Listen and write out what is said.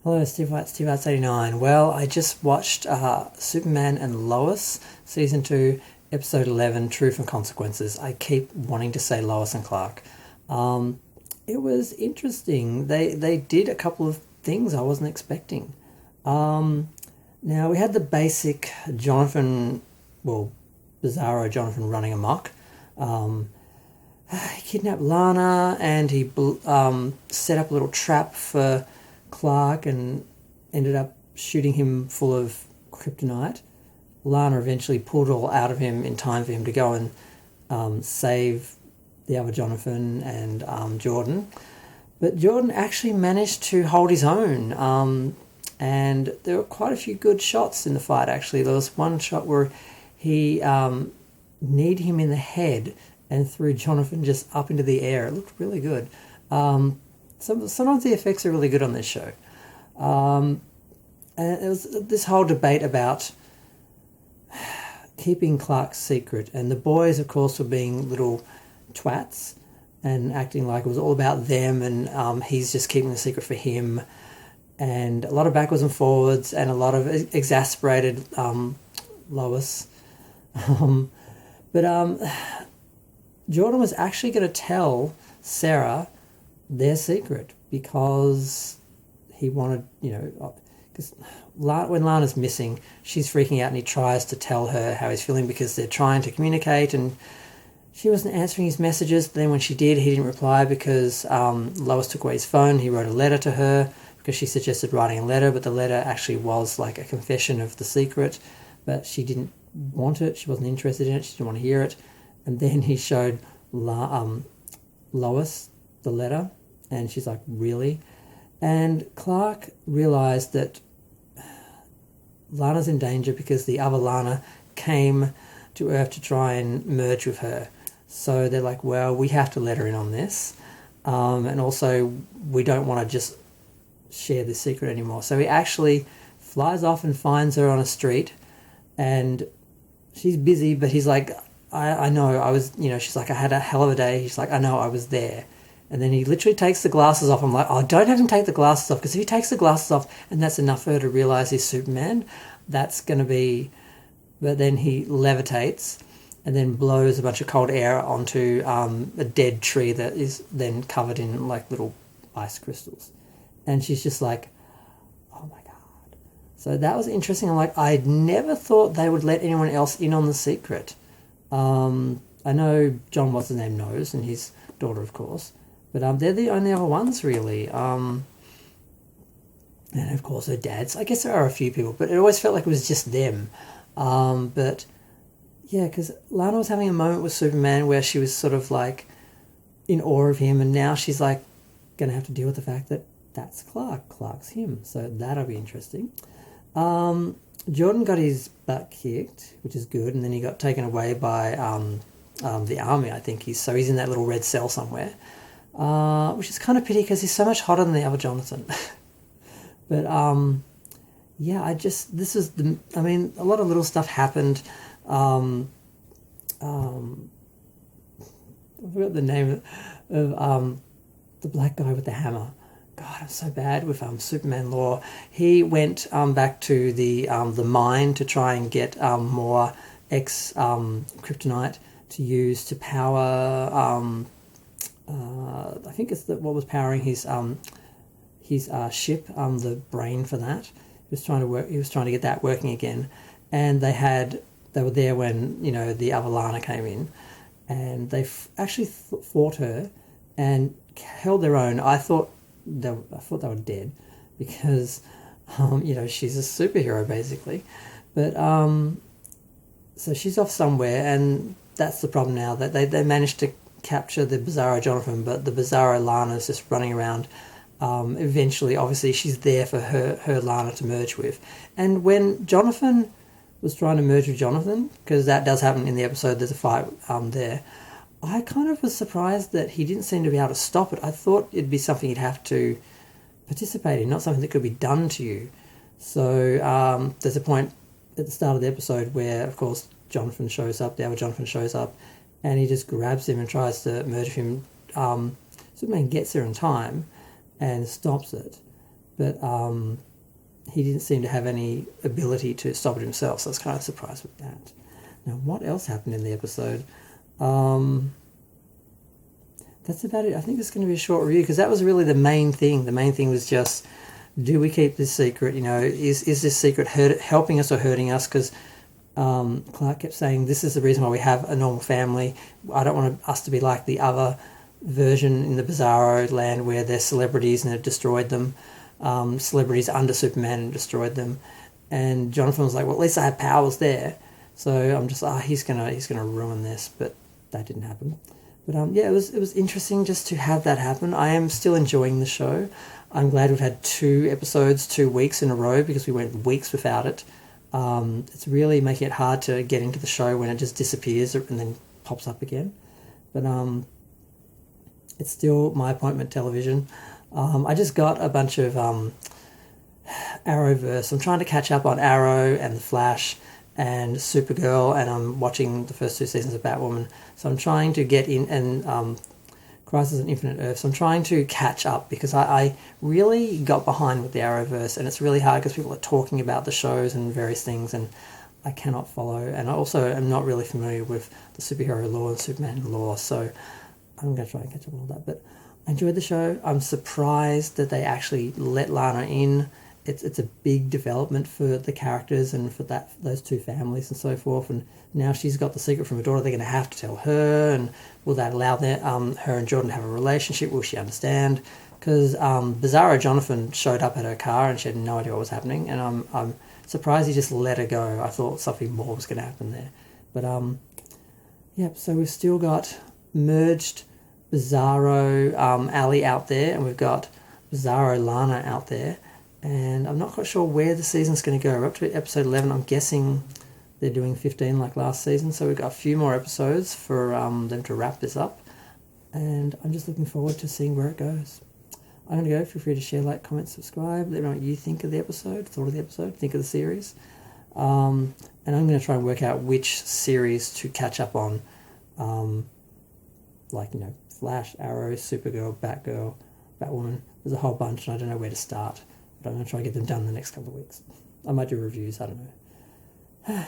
Hello, Steve White, Steve Arts 89. Well, I just watched Superman and Lois, Season 2, Episode 11, Truth and Consequences. I keep wanting to say Lois and Clark. Um, it was interesting. They did a couple of things I wasn't expecting. Um, Now, we had the basic Jonathan, well, Bizarro Jonathan running amok. Um, he kidnapped Lana and he set up a little trap for Clark and ended up shooting him full of kryptonite. Lana eventually pulled it all out of him in time for him to go and save the other Jonathan and Jordan. But Jordan actually managed to hold his own. And there were quite a few good shots in the fight, actually. There was one shot where he kneed him in the head and threw Jonathan just up into the air. It looked really good. Sometimes the effects are really good on this show. And it was this whole debate about keeping Clark's secret. And the boys, of course, were being little twats and acting like it was all about them and he's just keeping the secret for him. And a lot of backwards and forwards and a lot of exasperated Lois. But Jordan was actually going to tell Sarah their secret because he wanted, because when Lana's missing, she's freaking out and he tries to tell her how he's feeling because they're trying to communicate and she wasn't answering his messages. But then when she did, he didn't reply because Lois took away his phone. He wrote a letter to her because she suggested writing a letter, but the letter actually was like a confession of the secret, but she didn't want it. She wasn't interested in it. She didn't want to hear it. And then he showed Lois the letter, and she's like, really? And Clark realised that Lana's in danger because the other Lana came to Earth to try and merge with her. So they're like, well, we have to let her in on this. And also, we don't want to just share this secret anymore. So he actually flies off and finds her on a street, and she's busy, but he's like, I know, I was, she's like, I had a hell of a day. He's like, I know, I was there. And then he literally takes the glasses off. I'm like, oh, don't have him take the glasses off, because if he takes the glasses off and that's enough for her to realise he's Superman, that's going to be... But then he levitates and then blows a bunch of cold air onto a dead tree that is then covered in like little ice crystals. And she's just like, oh my God. So that was interesting. I'm like, I never thought they would let anyone else in on the secret. I know John, what's his name, knows, and his daughter, of course. But they're the only other ones, really. And of course, her dads. I guess there are a few people, but it always felt like it was just them. But yeah, because Lana was having a moment with Superman where she was sort of like in awe of him, and now she's like going to have to deal with the fact that that's Clark. Clark's him. So that'll be interesting. Jordan got his butt kicked, which is good, and then he got taken away by the army, I think. He's in that little red cell somewhere, which is kind of pity because he's so much hotter than the other Jonathan. But yeah, a lot of little stuff happened. I forgot the name of the black guy with the hammer. God, I'm so bad with Superman lore. He went back to the mine to try and get more kryptonite to use to power. I think it's what was powering his ship. The brain for that. He was trying to get that working again, and they were there when the other Lana came in, and they actually fought her and held their own. I thought they were dead because she's a superhero basically, but so she's off somewhere, and that's the problem now, that they managed to capture the Bizarro Jonathan, but the Bizarro Lana's just running around. Eventually, obviously, she's there for her Lana to merge with. And when Jonathan was trying to merge with Jonathan, because that does happen in the episode, there's a fight there, I kind of was surprised that he didn't seem to be able to stop it. I thought it'd be something you'd have to participate in, not something that could be done to you. So there's a point at the start of the episode where, of course, the other Jonathan shows up, and he just grabs him and tries to merge him. Superman gets there in time and stops it. but he didn't seem to have any ability to stop it himself, so I was kind of surprised with that. Now, what else happened in the episode? That's about it. I think it's going to be a short review because that was really the main thing. The main thing was just, do we keep this secret? You know, is this secret helping us or hurting us? Because Clark kept saying, this is the reason why we have a normal family. I don't want us to be like the other version in the Bizarro land where they're celebrities and have destroyed them. Celebrities under Superman and destroyed them. And Jonathan was like, well, at least I have powers there. So I'm just, he's gonna ruin this, but that didn't happen. But yeah, it was interesting just to have that happen. I am still enjoying the show. I'm glad we've had 2 episodes 2 weeks in a row because we went weeks without it. It's really making it hard to get into the show when it just disappears and then pops up again. But it's still my appointment television. I just got a bunch of Arrowverse. I'm trying to catch up on Arrow and The Flash and Supergirl, and I'm watching the first 2 seasons of Batwoman. So I'm trying to get in, and Crisis on Infinite Earth. So I'm trying to catch up because I really got behind with the Arrowverse, and it's really hard because people are talking about the shows and various things, and I cannot follow. And I also am not really familiar with the superhero lore and Superman lore, so I'm going to try and catch up on all that. But I enjoyed the show. I'm surprised that they actually let Lana in. It's a big development for the characters and for those 2 families and so forth. And now she's got the secret from her daughter. They're going to have to tell her, and will that allow her and Jordan to have a relationship? Will she understand? Because Bizarro Jonathan showed up at her car and she had no idea what was happening. And I'm surprised he just let her go. I thought something more was going to happen there. But yeah, so we've still got merged Bizarro Ali out there, and we've got Bizarro Lana out there. And I'm not quite sure where the season's going to go. We're up to episode 11. I'm guessing they're doing 15 like last season. So we've got a few more episodes for them to wrap this up. And I'm just looking forward to seeing where it goes. I'm going to go. Feel free to share, like, comment, subscribe. Let me know what you think of the episode, thought of the episode, think of the series. And I'm going to try and work out which series to catch up on. Like, you know, Flash, Arrow, Supergirl, Batgirl, Batwoman. There's a whole bunch and I don't know where to start. But I'm going to try and get them done in the next couple of weeks. I might do reviews, I don't know.